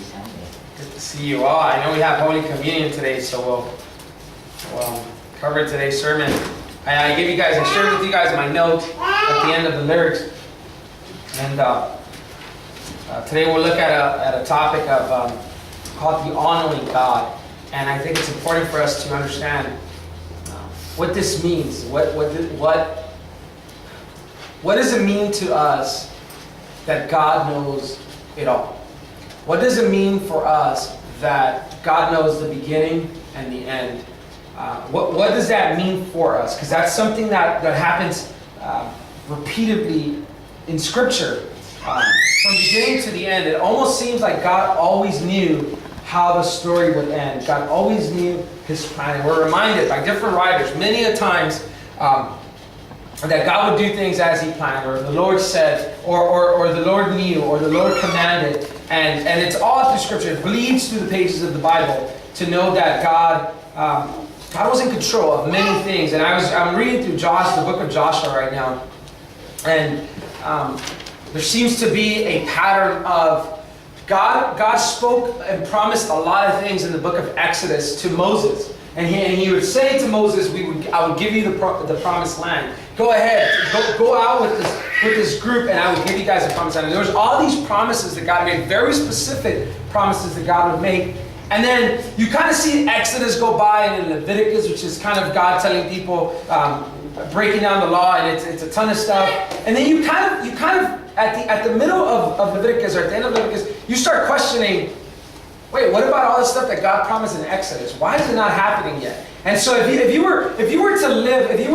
Good to see you all. I know we have Holy Communion today, so we'll cover today's sermon. I gave you guys, I shared with you guys my note at the end of the lyrics. And today we'll look at a topic of called the all-knowing God. And I think it's important for us to understand what this means. What does it mean to us that God knows it all? What does it mean for us that God knows the beginning and the end? What does that mean for us? Because that's something that happens repeatedly in Scripture. From beginning to the end, it almost seems like God always knew how the story would end. God always knew His plan. We're reminded by different writers many a times that God would do things as He planned, or the Lord said, or the Lord knew, or the Lord commanded. And it's all through Scripture. It bleeds through the pages of the Bible to know that God was in control of many things. And I'm reading through the book of Joshua right now. And there seems to be a pattern of God spoke and promised a lot of things in the book of Exodus to Moses. And he would say to Moses, I would give you the promised land. Go ahead, go out with this group, and I will give you guys the promised land. And there was all these promises that God made, very specific promises that God would make. And then you kind of see Exodus go by, and in Leviticus, which is kind of God telling people, breaking down the law, and it's a ton of stuff. And then you kind of at the middle of Leviticus, or at the end of Leviticus, you start questioning, wait, what about all this stuff that God promised in Exodus? Why is it not happening yet? And so if you were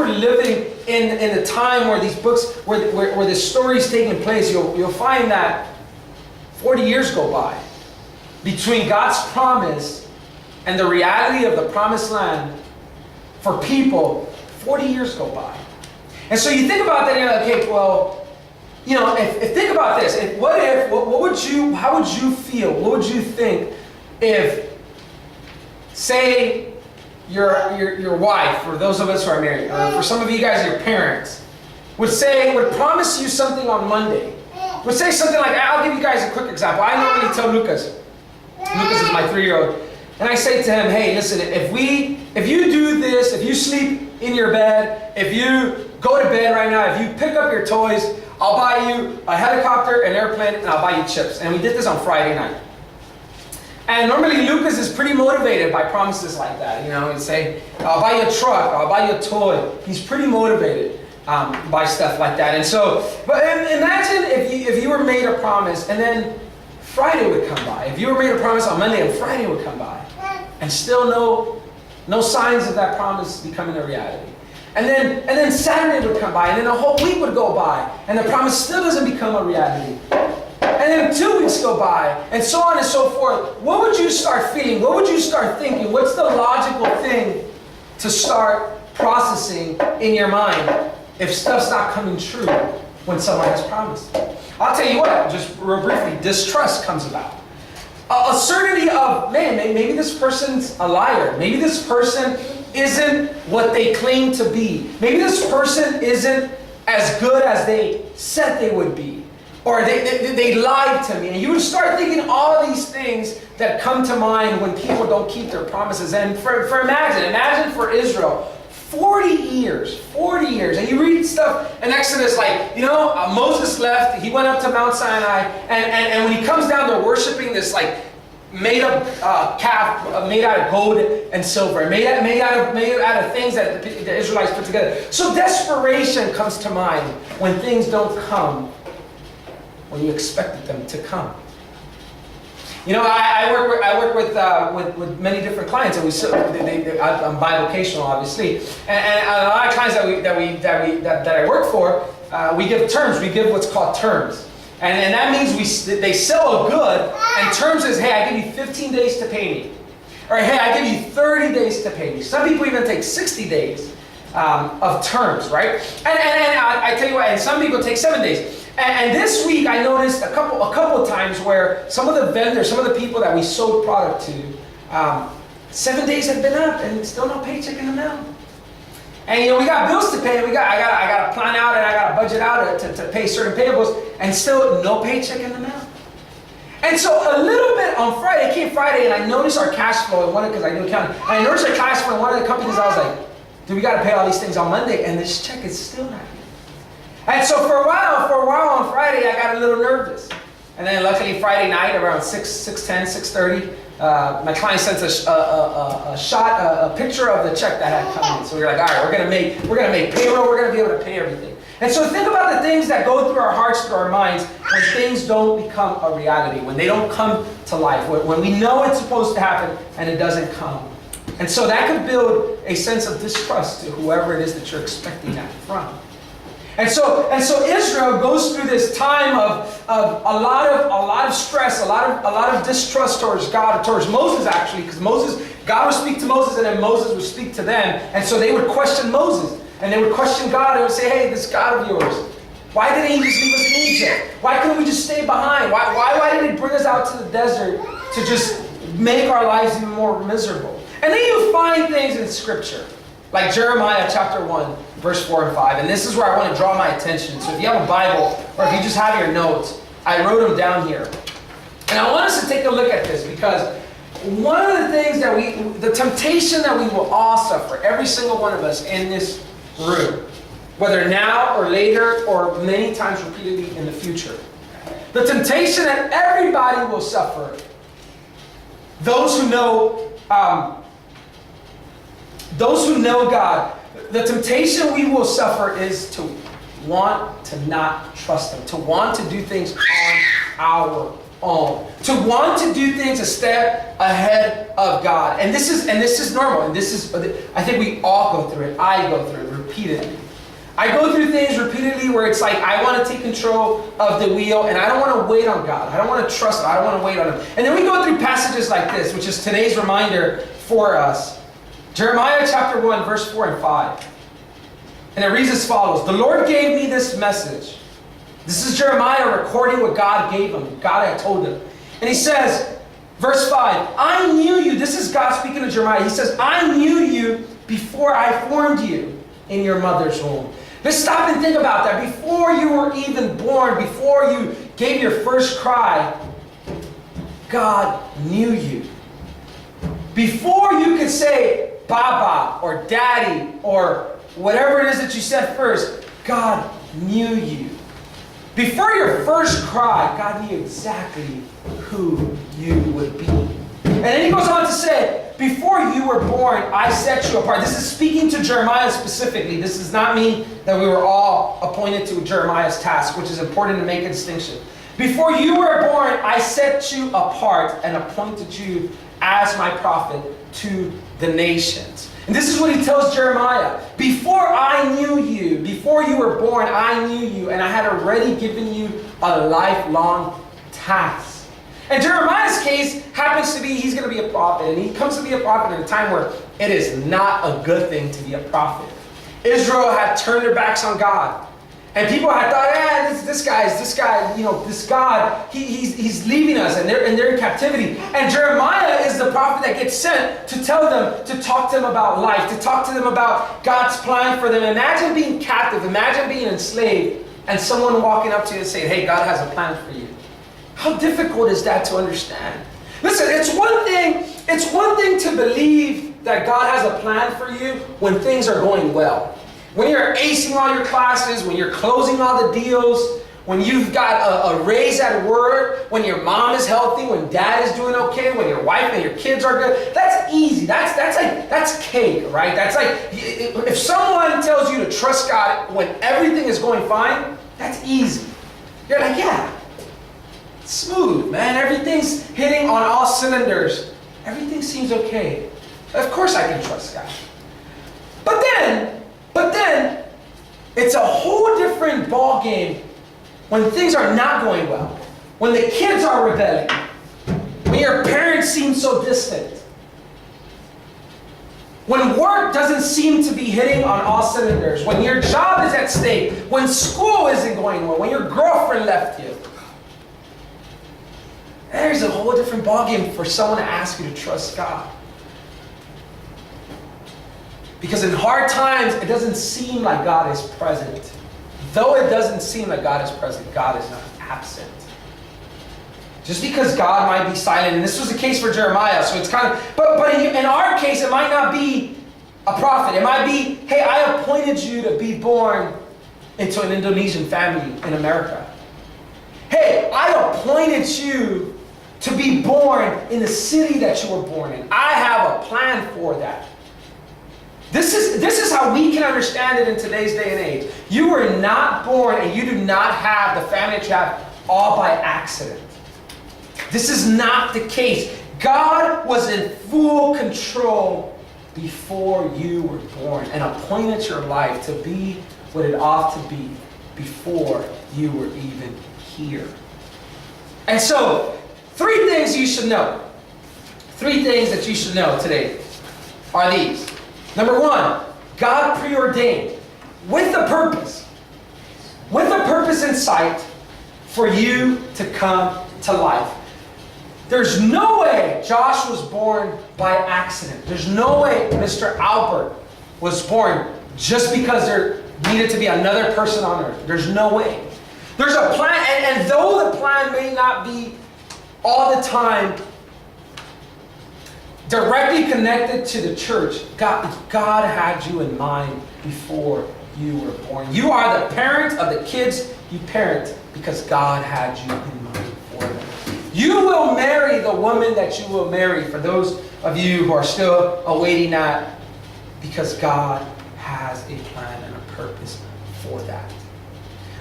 living in the time where these books, where the story's taking place, you'll find that 40 years go by between God's promise and the reality of the promised land for people. 40 years go by. And so you think about that and you're like, okay, well, if think about this. How would you feel? What would you think if, say, your wife, or those of us who are married, or for some of you guys, your parents, would promise you something on Monday, would say something like, I'll give you guys a quick example. I normally tell Lucas is my 3-year-old, and I say to him, hey, listen, if you do this, if you sleep in your bed, if you go to bed right now, if you pick up your toys, I'll buy you a helicopter, an airplane, and I'll buy you chips. And we did this on Friday night. And normally Lucas is pretty motivated by promises like that. He'd say, I'll buy you a truck, I'll buy you a toy. He's pretty motivated by stuff like that. And so, but imagine if you were made a promise and then Friday would come by. If you were made a promise on Monday and Friday would come by, and still no signs of that promise becoming a reality. And then Saturday would come by, and then a whole week would go by, and the promise still doesn't become a reality. And then 2 weeks go by, and so on and so forth. What would you start feeling? What would you start thinking? What's the logical thing to start processing in your mind if stuff's not coming true when someone has promised? I'll tell you what, just real briefly, distrust comes about. A certainty of, man, maybe this person's a liar. Maybe this person isn't what they claim to be. Maybe this person isn't as good as they said they would be. Or they lied to me. And you would start thinking all these things that come to mind when people don't keep their promises. And imagine for Israel, 40 years. And you read stuff in Exodus like, Moses left, he went up to Mount Sinai, and when he comes down, they're worshiping this like made up calf made out of gold and silver, made out of things that the Israelites put together. So desperation comes to mind when things don't come when you expected them to come. I work with many different clients, and I'm bivocational, obviously, and a lot of clients that I work for, we give terms. We give what's called terms, and that means they sell a good, and terms is, hey, I give you 15 days to pay me, or hey, I give you 30 days to pay me. Some people even take 60 days of terms, right? And I tell you what, and some people take 7 days. And this week I noticed a couple of times where some of the vendors, some of the people that we sold product to, 7 days have been up and still no paycheck in the mail. And we got bills to pay. I got to plan out and I got to budget out to pay certain payables, and still no paycheck in the mail. And so a little bit on Friday, it came Friday, and I noticed our cash flow in one, because I do accounting. And I noticed our cash flow in one of the companies. I was like, dude, we got to pay all these things on Monday, and this check is still not here. And so for a while on Friday, I got a little nervous. And then luckily Friday night around 6:10, 6:30, my client sent a picture of the check that had come in. So we were like, all right, we're gonna make payroll. We're gonna be able to pay everything. And so think about the things that go through our hearts, through our minds, when things don't become a reality, when they don't come to life, when we know it's supposed to happen and it doesn't come. And so that could build a sense of distrust to whoever it is that you're expecting that from. And so Israel goes through this time of a lot of stress, a lot of distrust towards God, towards Moses actually, because God would speak to Moses and then Moses would speak to them, and so they would question Moses and they would question God and would say, hey, this God of yours, why didn't He just leave us in Egypt? Why couldn't we just stay behind? Why did He bring us out to the desert to just make our lives even more miserable? And then you find things in Scripture, like Jeremiah chapter 1, verse 4 and 5. And this is where I want to draw my attention. So if you have a Bible, or if you just have your notes, I wrote them down here. And I want us to take a look at this, because one of the things the temptation that we will all suffer, every single one of us in this room, whether now or later or many times repeatedly in the future, the temptation that everybody will suffer, those who know God, the temptation we will suffer is to want to not trust Him, to want to do things on our own, to want to do things a step ahead of God. And this is normal. And this is, I think we all go through it. I go through it repeatedly. I go through things repeatedly where it's like I want to take control of the wheel and I don't want to wait on God. I don't want to trust Him. I don't want to wait on Him. And then we go through passages like this, which is today's reminder for us. Jeremiah chapter 1, verse 4 and 5. And it reads as follows. The Lord gave me this message. This is Jeremiah recording what God gave him. God had told him. And he says, verse 5, I knew you. This is God speaking to Jeremiah. He says, I knew you before I formed you in your mother's womb. Let's stop and think about that. Before you were even born, before you gave your first cry, God knew you. Before you could say Baba or Daddy or whatever it is that you said first, God knew you. Before your first cry, God knew exactly who you would be. And then he goes on to say, before you were born, I set you apart. This is speaking to Jeremiah specifically. This does not mean that we were all appointed to Jeremiah's task, which is important to make a distinction. Before you were born, I set you apart and appointed you as my prophet to the nations. And this is what he tells Jeremiah. Before I knew you, before you were born, I knew you, and I had already given you a lifelong task. And Jeremiah's case happens to be, he's going to be a prophet, and he comes to be a prophet in a time where it is not a good thing to be a prophet. Israel had turned their backs on God. And people had thought, this guy, this God, he's leaving us, and they're in captivity. And Jeremiah is the prophet that gets sent to tell them, to talk to them about life, to talk to them about God's plan for them. Imagine being captive, imagine being enslaved, and someone walking up to you and saying, hey, God has a plan for you. How difficult is that to understand? Listen, it's one thing to believe that God has a plan for you when things are going well. When you're acing all your classes, when you're closing all the deals, when you've got a raise at work, when your mom is healthy, when dad is doing okay, when your wife and your kids are good, that's easy. That's cake, right? That's like, if someone tells you to trust God when everything is going fine, that's easy. You're like, yeah, smooth, man. Everything's hitting on all cylinders. Everything seems okay. Of course I can trust God. But then, it's a whole different ball game when things are not going well, when the kids are rebelling, when your parents seem so distant, when work doesn't seem to be hitting on all cylinders, when your job is at stake, when school isn't going well, when your girlfriend left you. There's a whole different ball game for someone to ask you to trust God. Because in hard times, it doesn't seem like God is present. Though it doesn't seem like God is present, God is not absent. Just because God might be silent, and this was the case for Jeremiah, so it's kind of, but in our case, it might not be a prophet. It might be, hey, I appointed you to be born into an Indonesian family in America. Hey, I appointed you to be born in the city that you were born in. I have a plan for that. This is how we can understand it in today's day and age. You were not born and you do not have the family that you have all by accident. This is not the case. God was in full control before you were born and appointed your life to be what it ought to be before you were even here. And so, 3 things you should know. 3 things that you should know today are these. Number 1, God preordained with a purpose in sight for you to come to life. There's no way Josh was born by accident. There's no way Mr. Albert was born just because there needed to be another person on earth. There's no way. There's a plan, and though the plan may not be all the time directly connected to the church, God had you in mind before you were born. You are the parent of the kids you parent because God had you in mind for them. You will marry the woman that you will marry, for those of you who are still awaiting that, because God has a plan and a purpose for that.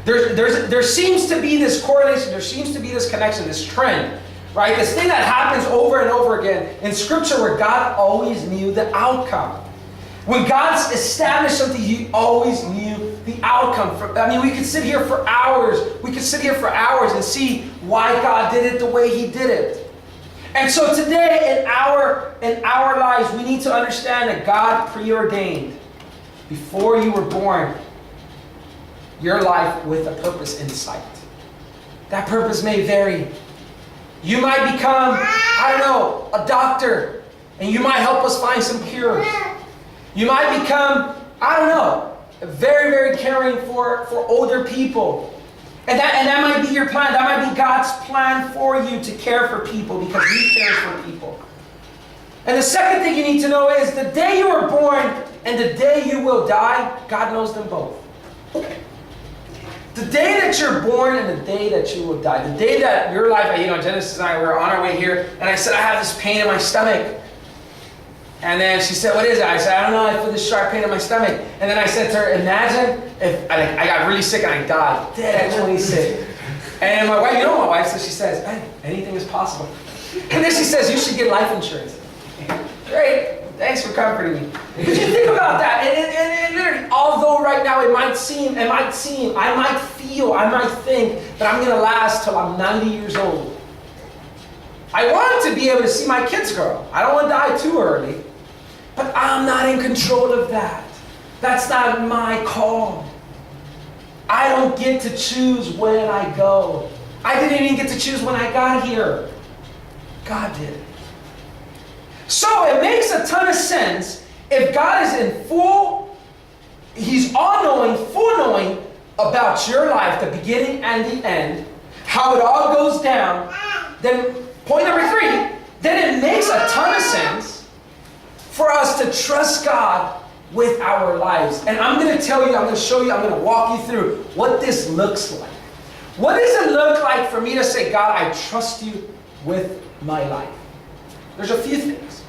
There seems to be this correlation, there seems to be this connection, this trend, right? This thing that happens over and over again in Scripture where God always knew the outcome. When God established something, He always knew the outcome. We could sit here for hours. We could sit here for hours and see why God did it the way He did it. And so today in our lives, we need to understand that God preordained before you were born your life with a purpose in sight. That purpose may vary. You might become, a doctor, and you might help us find some cures. You might become, very, very caring for older people. And that might be your plan. That might be God's plan for you, to care for people because He cares for people. And the second thing you need to know is the day you were born and the day you will die, God knows them both. The day that you're born and the day that you will die. The day that your life, Genesis and I were on our way here, and I said, I have this pain in my stomach. And then she said, what is it? I said, I don't know, I feel this sharp pain in my stomach. And then I said to her, imagine if I got really sick and I died, dead at 26. And my wife, my wife, so she says, hey, anything is possible. And then she says, you should get life insurance. Great. Thanks for comforting me. But you think about that, and literally, although right now I might think that I'm going to last till I'm 90 years old. I want to be able to see my kids grow. I don't want to die too early. But I'm not in control of that. That's not my call. I don't get to choose when I go. I didn't even get to choose when I got here. God did. So it makes a ton of sense if God is He's all-knowing, full knowing about your life, the beginning and the end, how it all goes down. Then point number 3, then it makes a ton of sense for us to trust God with our lives. And I'm going to tell you, I'm going to show you, I'm going to walk you through what this looks like. What does it look like for me to say, God, I trust you with my life? There's a few things.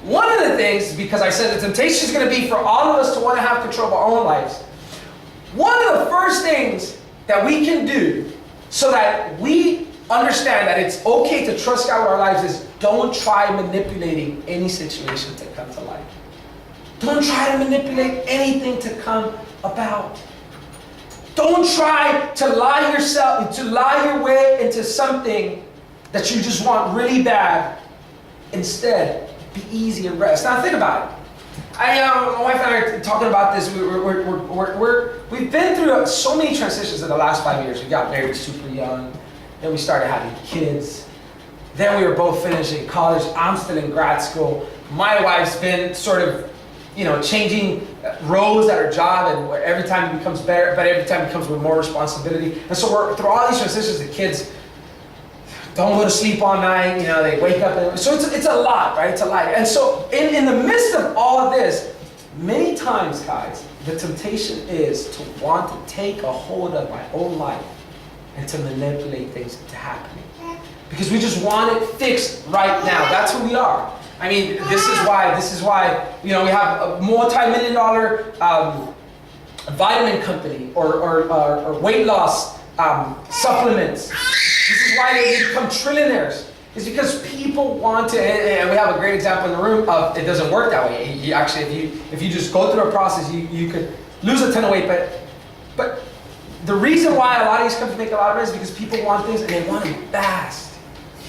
One of the things, because I said the temptation is going to be for all of us to want to have control of our own lives. One of the first things that we can do so that we understand that it's okay to trust God with our lives is don't try manipulating any situation to come to life. Don't try to manipulate anything to come about. Don't try to lie your way into something that you just want really bad. Instead, be easy and rest. Now think about it. My wife and I are talking about this. We've been through so many transitions in the last 5 years. We got married super young. Then we started having kids. Then we were both finishing college. I'm still in grad school. My wife's been sort of, changing rose at our job, and where every time it becomes better, but every time it comes with more responsibility. And so we're through all these transitions, the kids don't go to sleep all night, you know, they wake up. So it's a lot, right? It's a lot. And so in the midst of all of this, many times, guys, the temptation is to want to take a hold of my own life and to manipulate things into happening. Because we just want it fixed right now. That's who we are. I mean, this is why, you know, we have a multi-million-dollar vitamin company or weight loss supplements. This is why they become trillionaires. It's because people want to, and we have a great example in the room of it doesn't work that way. You actually, if you just go through a process, you could lose a ton of weight. But the reason why a lot of these companies make a lot of money is because people want things and they want them fast.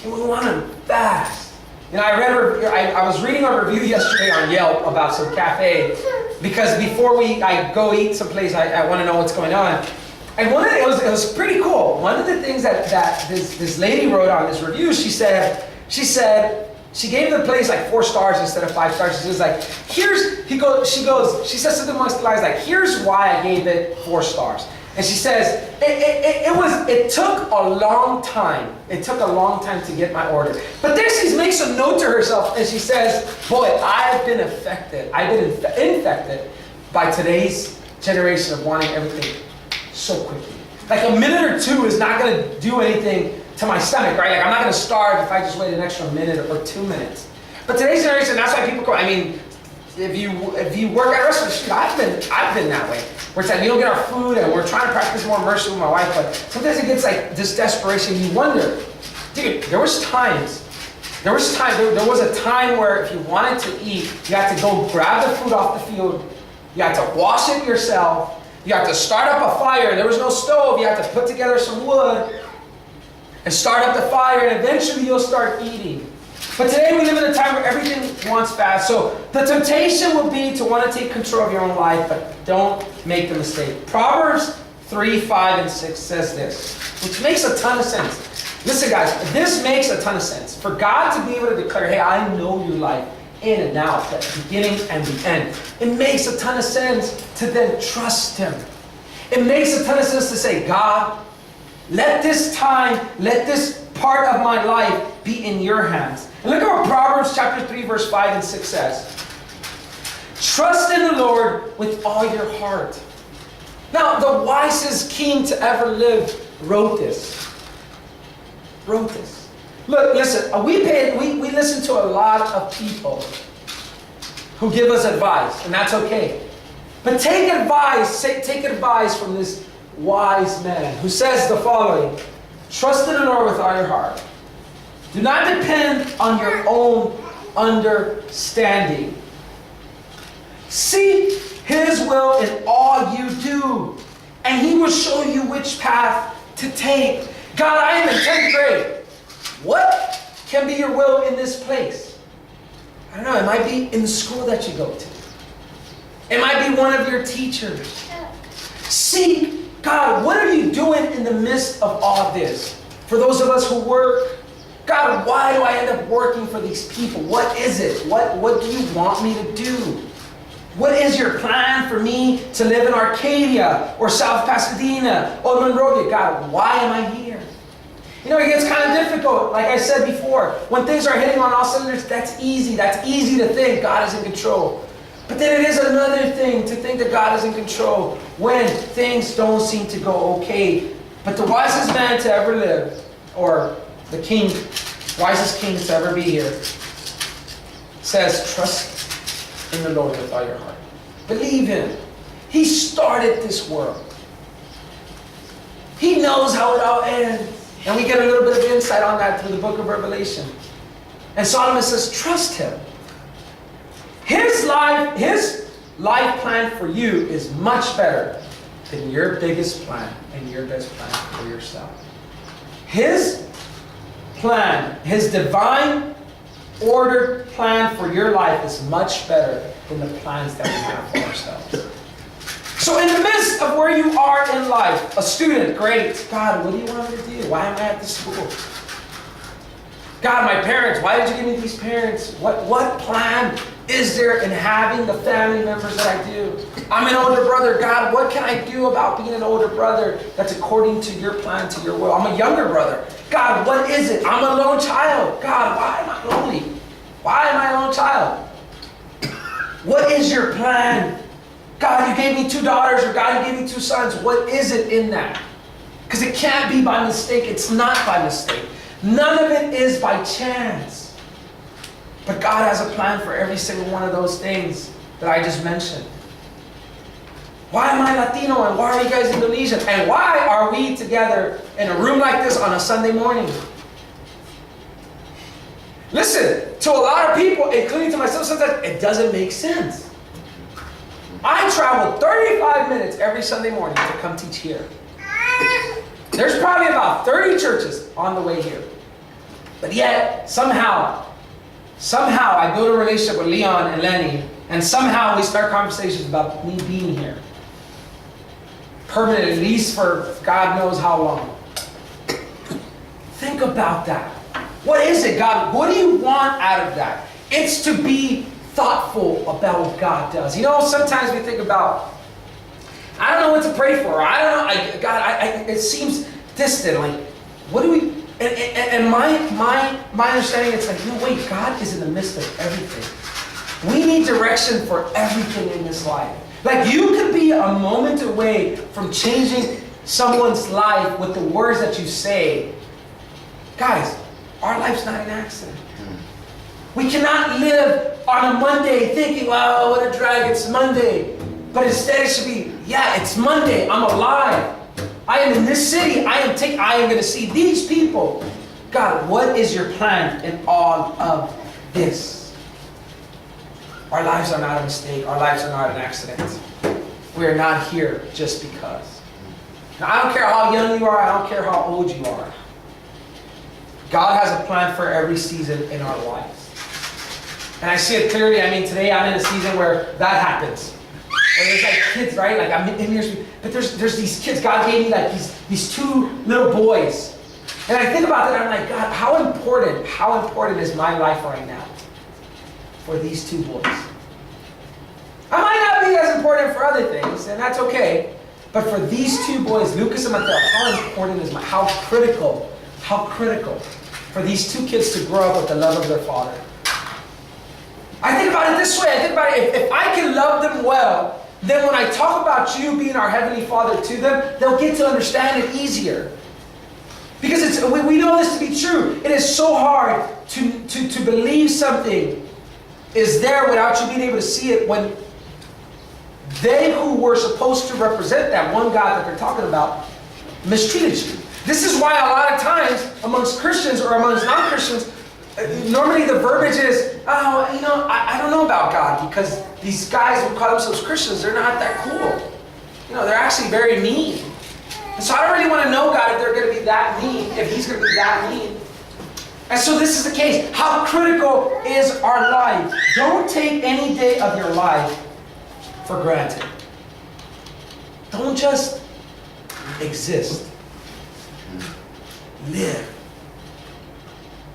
They want them fast. You know, I was reading a review yesterday on Yelp about some cafe, because before I go eat someplace, I want to know what's going on. And it was pretty cool. One of the things that this lady wrote on this review, she said she gave the place like 4 stars instead of 5 stars. She was like, she says something amongst the lines like, here's why I gave it 4 stars. And she says, it took a long time. It took a long time to get my order. But then she makes a note to herself and she says, boy, I've been infected by today's generation of wanting everything so quickly. Like a minute or 2 is not going to do anything to my stomach, right? Like I'm not going to starve if I just wait an extra minute or 2 minutes. But today's generation, that's why people go, I mean, if you work at a restaurant, shoot, I've been that way. We're saying we don't get our food and we're trying to practice more mercy with my wife, but sometimes it gets like this desperation. You wonder, dude, there was a time where if you wanted to eat, you had to go grab the food off the field, you had to wash it yourself, you had to start up a fire, there was no stove, you had to put together some wood and start up the fire, and eventually you'll start eating. But today we live in a time where everything wants fast. So the temptation will be to want to take control of your own life, but don't make the mistake. Proverbs 3, 5, and 6 says this, which makes a ton of sense. Listen, guys, this makes a ton of sense. For God to be able to declare, hey, I know your life in and out, the beginning and the end. It makes a ton of sense to then trust Him. It makes a ton of sense to say, God, let this part of my life be in your hands. And look at what Proverbs chapter 3, verse 5 and 6 says. Trust in the Lord with all your heart. Now, the wisest king to ever live wrote this. Look, listen, we listen to a lot of people who give us advice, and that's okay. But take advice from this wise man who says the following. Trust in the Lord with all your heart. Do not depend on your own understanding. Seek His will in all you do, and He will show you which path to take. God, I am in 10th grade. What can be your will in this place? I don't know. It might be in the school that you go to. It might be one of your teachers. Seek God, what are you doing in the midst of all of this? For those of us who work, God, why do I end up working for these people? What is it? What do you want me to do? What is your plan for me to live in Arcadia or South Pasadena or Monrovia? God, why am I here? You know, it gets kind of difficult. Like I said before, when things are hitting on all cylinders, that's easy. That's easy to think God is in control. But then it is another thing to think that God is in control when things don't seem to go okay. But the wisest man to ever live, or the wisest king to ever be here, says, trust in the Lord with all your heart. Believe Him. He started this world. He knows how it all ends. And we get a little bit of insight on that through the book of Revelation. And Solomon says, trust Him. His life plan for you is much better than your biggest plan and your best plan for yourself. His plan, His divine ordered plan for your life is much better than the plans that we have for ourselves. So in the midst of where you are in life, a student, great. God, what do you want me to do? Why am I at this school? God, my parents, why did you give me these parents? What plan is there in having the family members that I do? I'm an older brother. God, what can I do about being an older brother that's according to your plan, to your will? I'm a younger brother. God, what is it? I'm a lone child. God, why am I lonely? Why am I a lone child? What is your plan? God, you gave me 2 daughters, or God, you gave me 2 sons. What is it in that? Because it can't be by mistake. It's not by mistake. None of it is by chance. But God has a plan for every single one of those things that I just mentioned. Why am I Latino and why are you guys Indonesian? And why are we together in a room like this on a Sunday morning? Listen, to a lot of people, including to myself sometimes, it doesn't make sense. I travel 35 minutes every Sunday morning to come teach here. There's probably about 30 churches on the way here. But yet, somehow I build a relationship with Leon and Lenny, and somehow we start conversations about me being here. Permanent, at least for God knows how long. Think about that. What is it, God? What do you want out of that? It's to be thoughtful about what God does. You know, sometimes we think about, I don't know what to pray for. I don't know, God, it seems distant. Like, what do we... And my understanding, it's like, no, wait, God is in the midst of everything. We need direction for everything in this life. Like, you could be a moment away from changing someone's life with the words that you say. Guys, our life's not an accident. We cannot live on a Monday thinking, wow, what a drag, it's Monday. But instead it should be, yeah, it's Monday, I'm alive. I am in this city. I am going to see these people. God, what is your plan in all of this? Our lives are not a mistake. Our lives are not an accident. We are not here just because. Now, I don't care how young you are. I don't care how old you are. God has a plan for every season in our lives. And I see it clearly. I mean, today I'm in a season where that happens. Where there's like kids, right? Like I'm in here, but there's these kids. God gave me like these 2 little boys, and I think about that. And I'm like, God, how important is my life right now for these 2 boys? I might not be as important for other things, and that's okay. But for these 2 boys, Lucas and Mateo, how important is how critical for these 2 kids to grow up with the love of their father. I think about it this way. I think about it, if I can love them well, then when I talk about you being our Heavenly Father to them, they'll get to understand it easier. Because we know this to be true. It is so hard to believe something is there without you being able to see it when they who were supposed to represent that one God that they're talking about mistreated you. This is why a lot of times amongst Christians or amongst non-Christians, normally the verbiage is, oh, you know, I don't know about God because these guys who call themselves Christians, they're not that cool. You know, they're actually very mean. And so I don't really want to know God if they're going to be that mean, if He's going to be that mean. And so this is the case. How critical is our life? Don't take any day of your life for granted. Don't just exist. Live.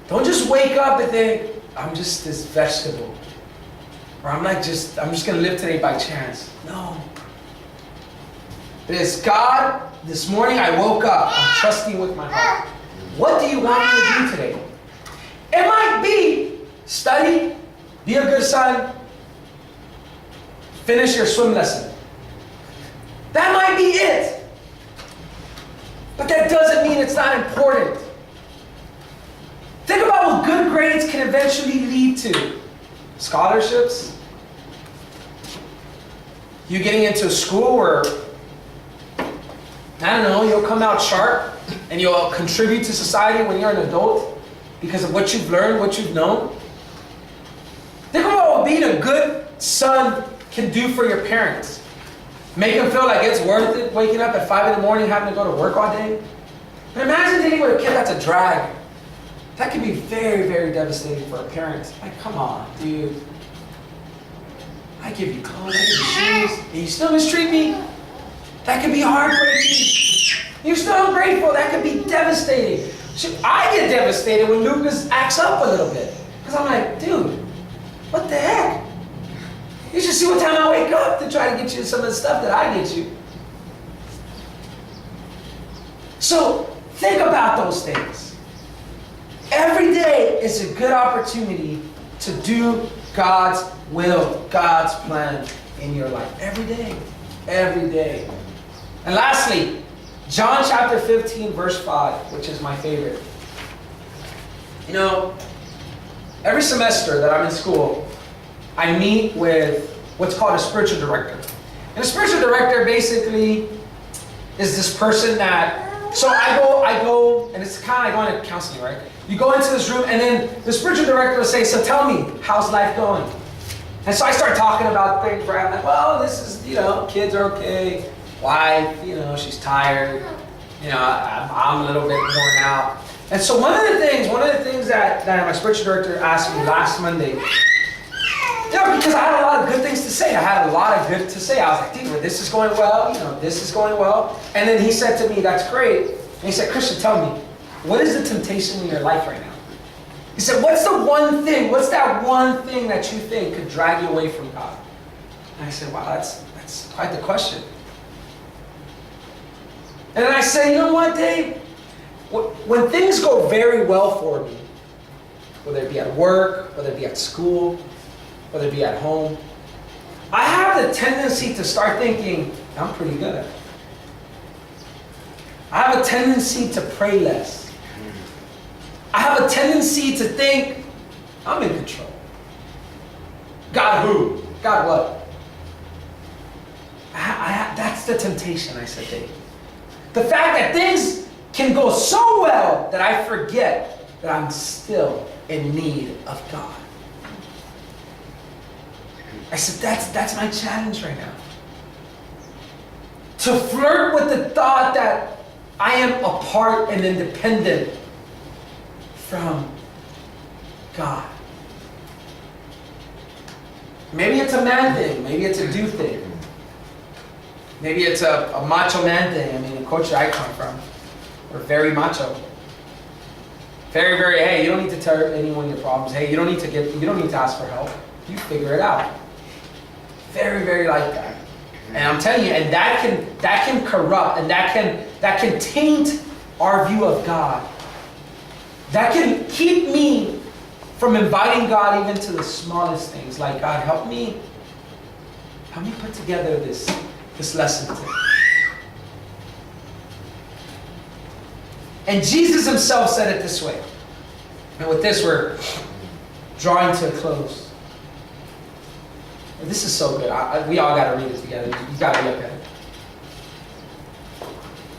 Don't just wake up and think, I'm just this vegetable. Or I'm just going to live today by chance. No. It is, God, this morning I woke up. I'm trusting with my heart. What do you want me to do today? It might be study, be a good son, finish your swim lesson. That might be it. But that doesn't mean it's not important. Think about what good grades can eventually lead to. Scholarships. You getting into a school where, I don't know, you'll come out sharp and you'll contribute to society when you're an adult because of what you've learned, what you've known. Think about what being a good son can do for your parents. Make them feel like it's worth it waking up at 5 in the morning having to go to work all day. But imagine dealing with a kid that's a drag. That can be very, very devastating for a parent. Like, come on, dude. I give you clothes, I give you shoes, and you still mistreat me? That can be heartbreaking. You're still ungrateful. That can be devastating. I get devastated when Lucas acts up a little bit. Because I'm like, dude, what the heck? You should see what time I wake up to try to get you some of the stuff that I get you. So think about those things. Every day is a good opportunity to do God's will, God's plan in your life. Every day. Every day. And lastly, John chapter 15, verse 5, which is my favorite. You know, every semester that I'm in school, I meet with what's called a spiritual director. And a spiritual director basically is this person that, so I go, and it's kind of like going to counseling, right? You go into this room, and then the spiritual director will say, so tell me, how's life going? And so I start talking about things where I'm like, well, this is, kids are okay. Wife, she's tired. I'm a little bit worn out. And so one of the things that my spiritual director asked me last Monday, because I had a lot of good things to say. I was like, dude, this is going well. This is going well. And then he said to me, that's great. And he said, Kristen, tell me, what is the temptation in your life right now? He said, what's that one thing that you think could drag you away from God? And I said, wow, that's quite the question. And then I said, you know what, Dave? When things go very well for me, whether it be at work, whether it be at school, whether it be at home, I have the tendency to start thinking, I'm pretty good at it. I have a tendency to pray less. I have a tendency to think, I'm in control. God who? God what? That's the temptation, I said, Dave. The fact that things can go so well that I forget that I'm still in need of God. I said, that's my challenge right now. To flirt with the thought that I am apart and independent from God. Maybe it's a man thing. Maybe it's a dude thing. Maybe it's a macho man thing. I mean, the culture I come from, we're very macho. Very, very, hey, you don't need to tell anyone your problems. Hey, you don't need to ask for help. You figure it out. Very, very like that. And I'm telling you, and that can corrupt, and that can taint our view of God. That can keep me from inviting God even to the smallest things. Like, God, help me put together this lesson today. And Jesus himself said it this way. And with this, we're drawing to a close. And this is so good. We all got to read it together. You got to look at it.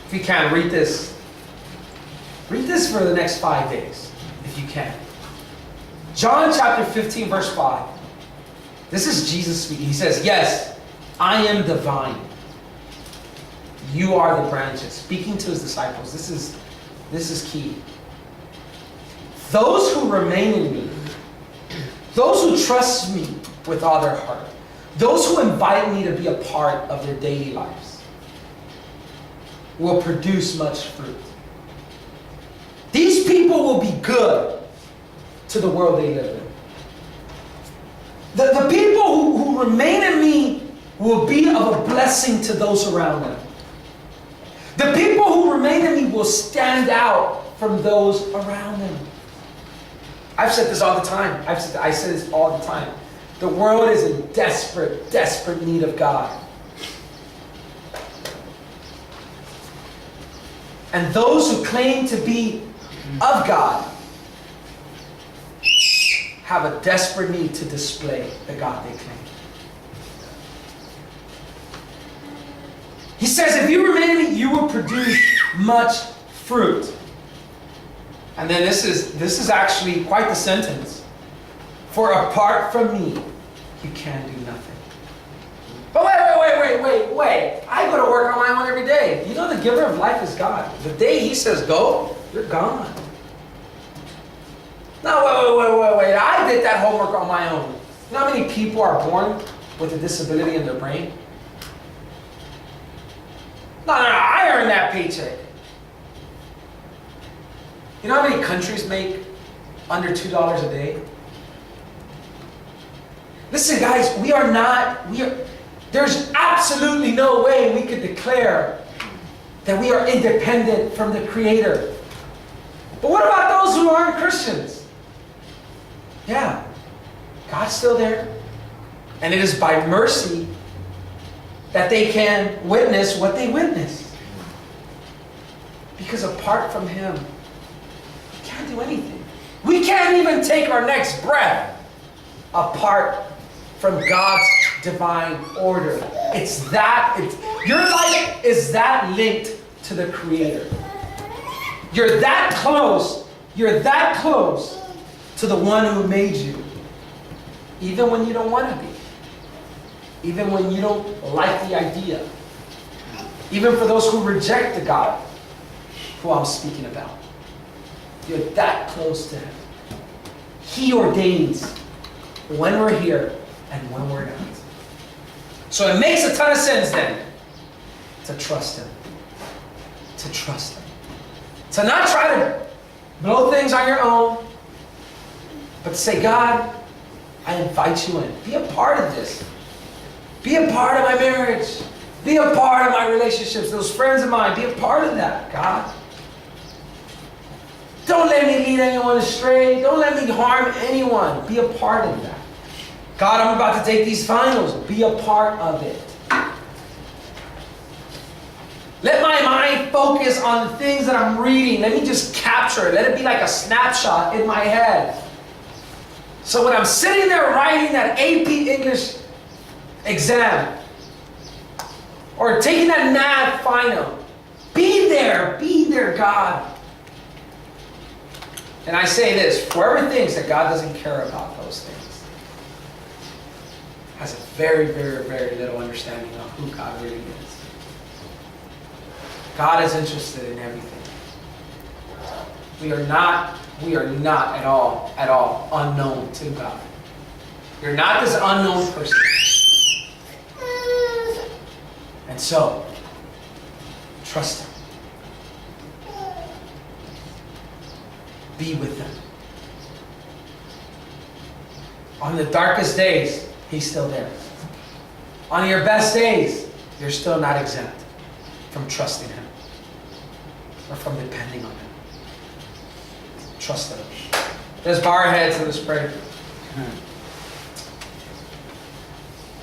If you can, read this. Read this for the next 5 days, if you can. John chapter 15, verse 5. This is Jesus speaking. He says, yes, I am the vine. You are the branches. Speaking to his disciples. This is key. Those who remain in me, those who trust me with all their heart, those who invite me to be a part of their daily lives, will produce much fruit. These people will be good to the world they live in. The people who remain in me will be of a blessing to those around them. The people who remain in me will stand out from those around them. I've said this all the time. I say this all the time. The world is in desperate, desperate need of God. And those who claim to be of God have a desperate need to display the God they claim. He says, if you remain in me, you will produce much fruit. And then this is actually quite the sentence. For apart from me, you can do nothing. But wait. I go to work on my own every day. You know the giver of life is God. The day he says go, you're gone. No, wait. I did that homework on my own. You know how many people are born with a disability in their brain? No, I earned that paycheck. You know how many countries make under $2 a day? Listen, guys, there's absolutely no way we could declare that we are independent from the Creator. But what about those who aren't Christians? Yeah, God's still there. And it is by mercy that they can witness what they witness. Because apart from Him, we can't do anything. We can't even take our next breath apart from God's divine order. Your life is that linked to the Creator. You're that close to the one who made you. Even when you don't want to be. Even when you don't like the idea. Even for those who reject the God who I'm speaking about. You're that close to Him. He ordains when we're here and when we're not. So it makes a ton of sense then to trust Him. To trust Him. To not try to blow things on your own, but to say, God, I invite you in. Be a part of this. Be a part of my marriage. Be a part of my relationships. Those friends of mine, be a part of that, God. Don't let me lead anyone astray. Don't let me harm anyone. Be a part of that. God, I'm about to take these finals. Be a part of it. Let my mind focus on the things that I'm reading. Let me just capture it. Let it be like a snapshot in my head. So when I'm sitting there writing that AP English exam, or taking that math final, be there, God. And I say this, whoever thinks that God doesn't care about those things has a very, very, very little understanding of who God really is. God is interested in everything. We are not at all unknown to God. You're not this unknown person. And so, trust Him. Be with Him. On the darkest days, He's still there. On your best days, you're still not exempt from trusting Him or from depending on Him. Trust Him. Let's bow our heads and let's pray.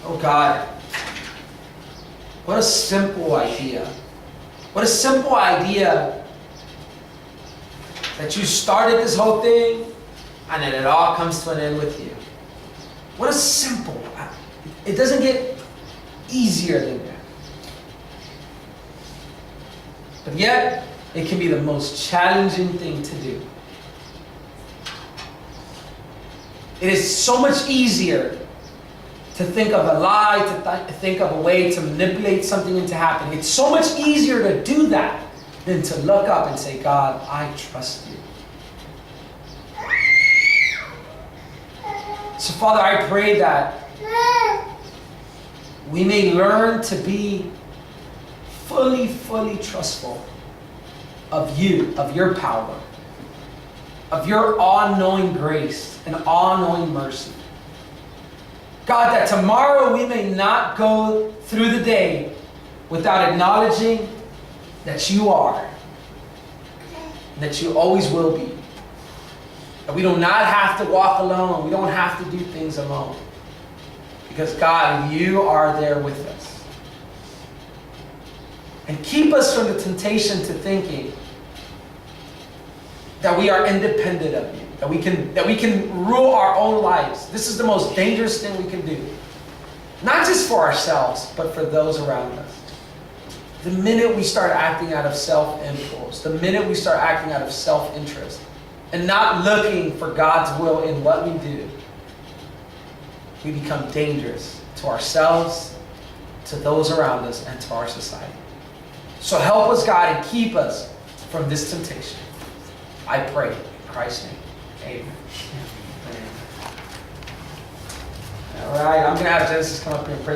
Oh God, what a simple idea. What a simple idea that you started this whole thing and then it all comes to an end with you. What a simple, it doesn't get easier than that. But yet, it can be the most challenging thing to do. It is so much easier to think of a lie, to think of a way to manipulate something into happening. It's so much easier to do that than to look up and say, God, I trust you. So Father, I pray that we may learn to be fully trustful of you, of your power, of your all-knowing grace and all-knowing mercy. God, that tomorrow we may not go through the day without acknowledging that you are, and that you always will be. That we do not have to walk alone. We don't have to do things alone. Because God, you are there with us. And keep us from the temptation to thinking that we are independent of you. That we can rule our own lives. This is the most dangerous thing we can do. Not just for ourselves, but for those around us. The minute we start acting out of self-impulse, the minute we start acting out of self-interest, and not looking for God's will in what we do, we become dangerous to ourselves, to those around us, and to our society. So help us, God, and keep us from this temptation. I pray in Christ's name. Amen. All right, I'm going to have Genesis come up here and pray.